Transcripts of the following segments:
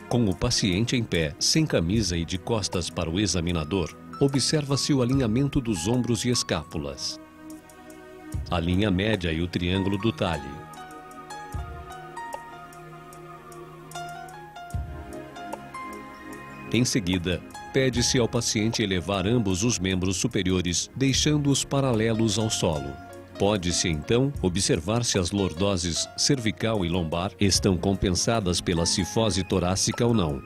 Com o paciente em pé, sem camisa e de costas para o examinador, observa-se o alinhamento dos ombros e escápulas, a linha média e o triângulo do talhe. Em seguida, pede-se ao paciente elevar ambos os membros superiores, deixando-os paralelos ao solo. Pode-se, então, observar se as lordoses cervical e lombar estão compensadas pela cifose torácica ou não.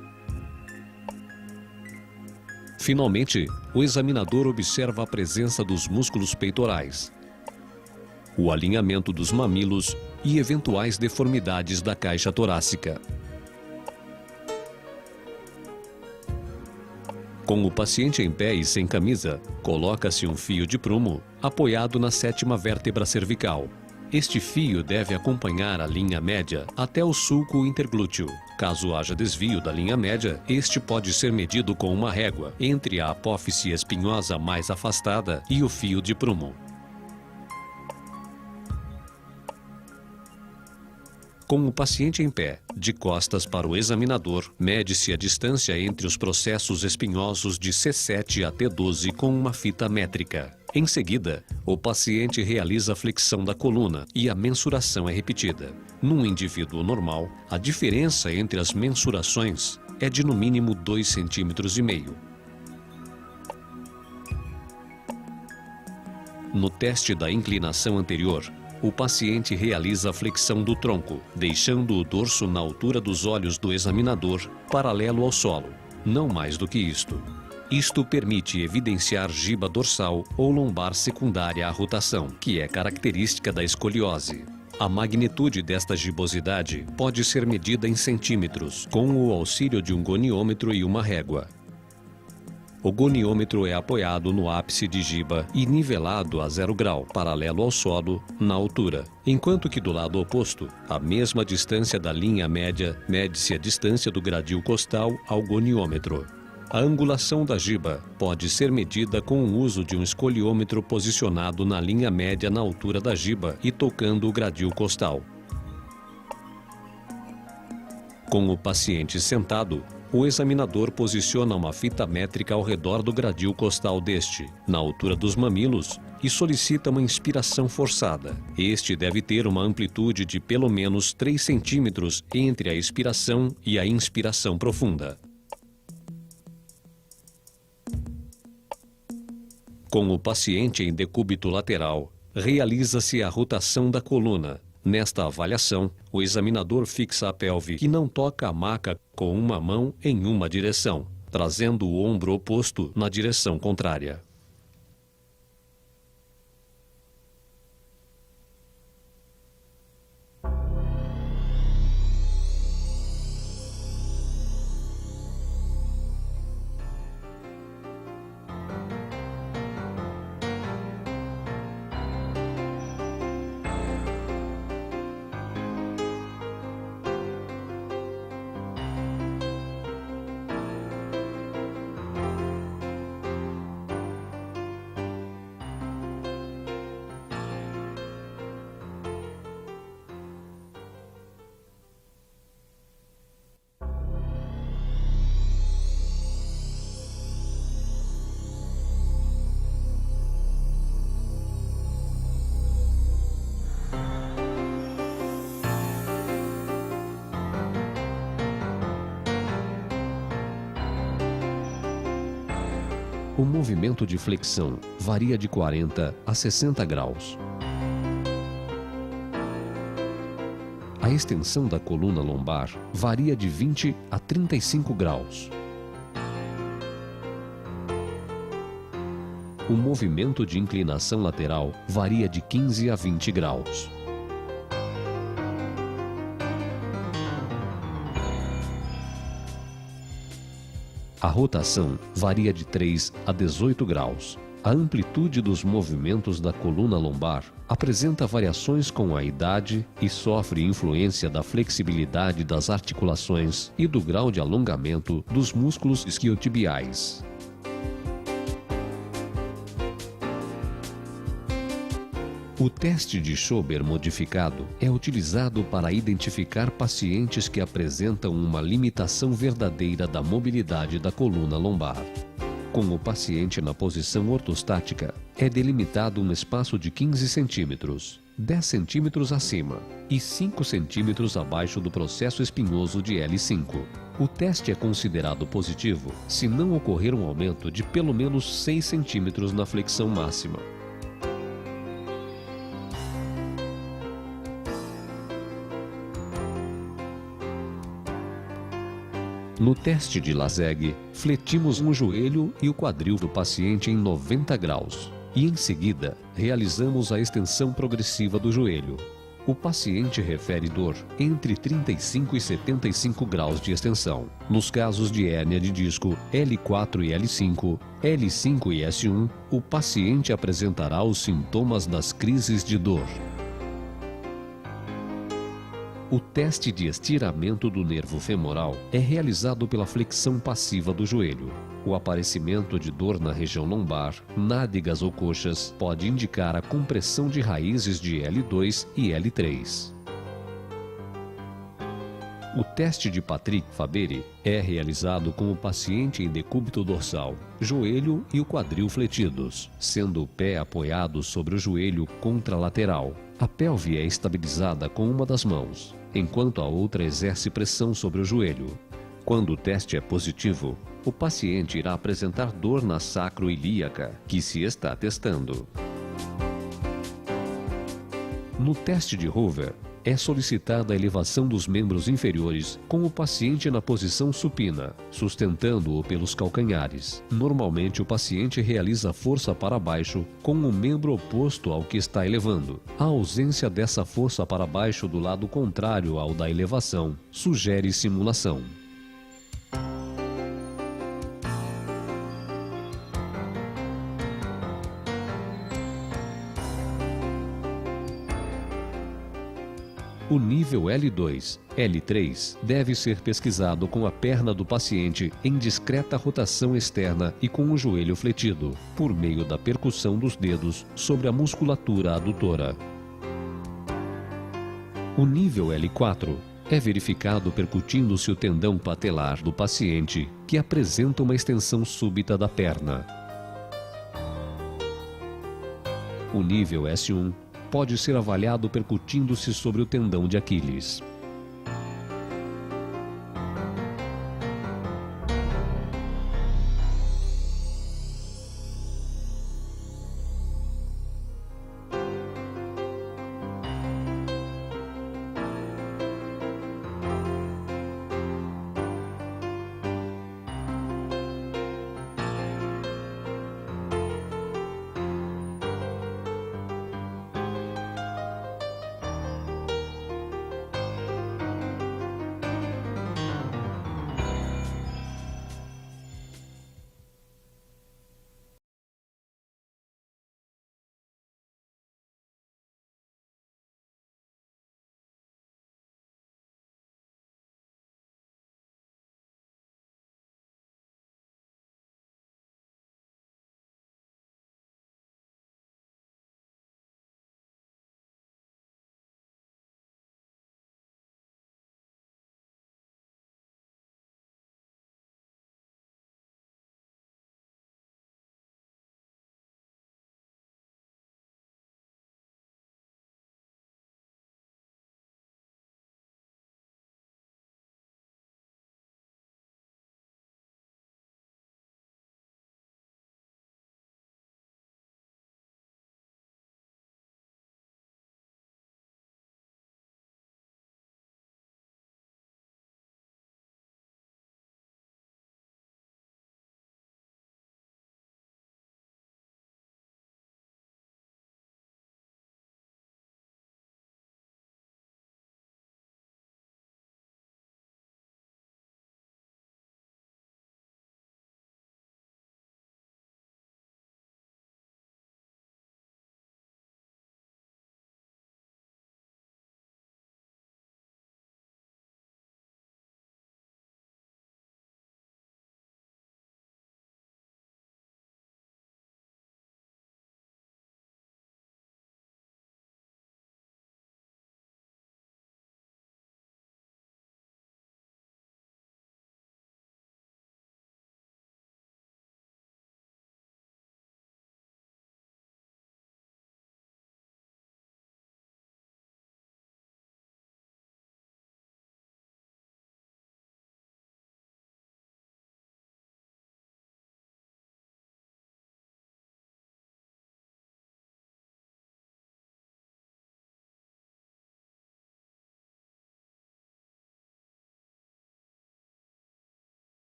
Finalmente, o examinador observa a presença dos músculos peitorais, o alinhamento dos mamilos e eventuais deformidades da caixa torácica. Com o paciente em pé e sem camisa, coloca-se um fio de prumo apoiado na 7ª vértebra cervical. Este fio deve acompanhar a linha média até o sulco interglúteo. Caso haja desvio da linha média, este pode ser medido com uma régua entre a apófise espinhosa mais afastada e o fio de prumo. Com o paciente em pé, de costas para o examinador, mede-se a distância entre os processos espinhosos de C7 a T12 com uma fita métrica. Em seguida, o paciente realiza a flexão da coluna e a mensuração é repetida. Num indivíduo normal, a diferença entre as mensurações é de no mínimo 2,5 cm. No teste da inclinação anterior, o paciente realiza a flexão do tronco, deixando o dorso na altura dos olhos do examinador, paralelo ao solo, não mais do que isto. Isto permite evidenciar giba dorsal ou lombar secundária à rotação, que é característica da escoliose. A magnitude desta gibosidade pode ser medida em centímetros, com o auxílio de um goniômetro e uma régua. O goniômetro é apoiado no ápice de giba e nivelado a 0 grau, paralelo ao solo, na altura. Enquanto que do lado oposto, à mesma distância da linha média, mede-se a distância do gradil costal ao goniômetro. A angulação da giba pode ser medida com o uso de um escoliômetro posicionado na linha média na altura da giba e tocando o gradil costal. Com o paciente sentado, o examinador posiciona uma fita métrica ao redor do gradil costal deste, na altura dos mamilos, e solicita uma inspiração forçada. Este deve ter uma amplitude de pelo menos 3 centímetros entre a expiração e a inspiração profunda. Com o paciente em decúbito lateral, realiza-se a rotação da coluna. Nesta avaliação, o examinador fixa a pelve e não toca a maca com uma mão em uma direção, trazendo o ombro oposto na direção contrária. O movimento de flexão varia de 40 a 60 graus. A extensão da coluna lombar varia de 20 a 35 graus. O movimento de inclinação lateral varia de 15 a 20 graus. A rotação varia de 3 a 18 graus. A amplitude dos movimentos da coluna lombar apresenta variações com a idade e sofre influência da flexibilidade das articulações e do grau de alongamento dos músculos isquiotibiais. O teste de Schober modificado é utilizado para identificar pacientes que apresentam uma limitação verdadeira da mobilidade da coluna lombar. Com o paciente na posição ortostática, é delimitado um espaço de 15 centímetros, 10 centímetros acima e 5 centímetros abaixo do processo espinhoso de L5. O teste é considerado positivo se não ocorrer um aumento de pelo menos 6 centímetros na flexão máxima. No teste de Lazeg, fletimos o joelho e o quadril do paciente em 90 graus e, em seguida, realizamos a extensão progressiva do joelho. O paciente refere dor entre 35 e 75 graus de extensão. Nos casos de hérnia de disco L4 e L5, L5 e S1, o paciente apresentará os sintomas das crises de dor. O teste de estiramento do nervo femoral é realizado pela flexão passiva do joelho. O aparecimento de dor na região lombar, nádegas ou coxas pode indicar a compressão de raízes de L2 e L3. O teste de Patrick-Fabry é realizado com o paciente em decúbito dorsal, joelho e o quadril fletidos, sendo o pé apoiado sobre o joelho contralateral. A pelve é estabilizada com uma das mãos, enquanto a outra exerce pressão sobre o joelho. Quando o teste é positivo, o paciente irá apresentar dor na sacroiliaca, que se está testando. No teste de Hoover, é solicitada a elevação dos membros inferiores com o paciente na posição supina, sustentando-o pelos calcanhares. Normalmente, o paciente realiza força para baixo com o membro oposto ao que está elevando. A ausência dessa força para baixo do lado contrário ao da elevação sugere simulação. O nível L2, L3 deve ser pesquisado com a perna do paciente em discreta rotação externa e com o joelho fletido, por meio da percussão dos dedos sobre a musculatura adutora. O nível L4 é verificado percutindo-se o tendão patelar do paciente, que apresenta uma extensão súbita da perna. O nível S1 pode ser avaliado percutindo-se sobre o tendão de Aquiles.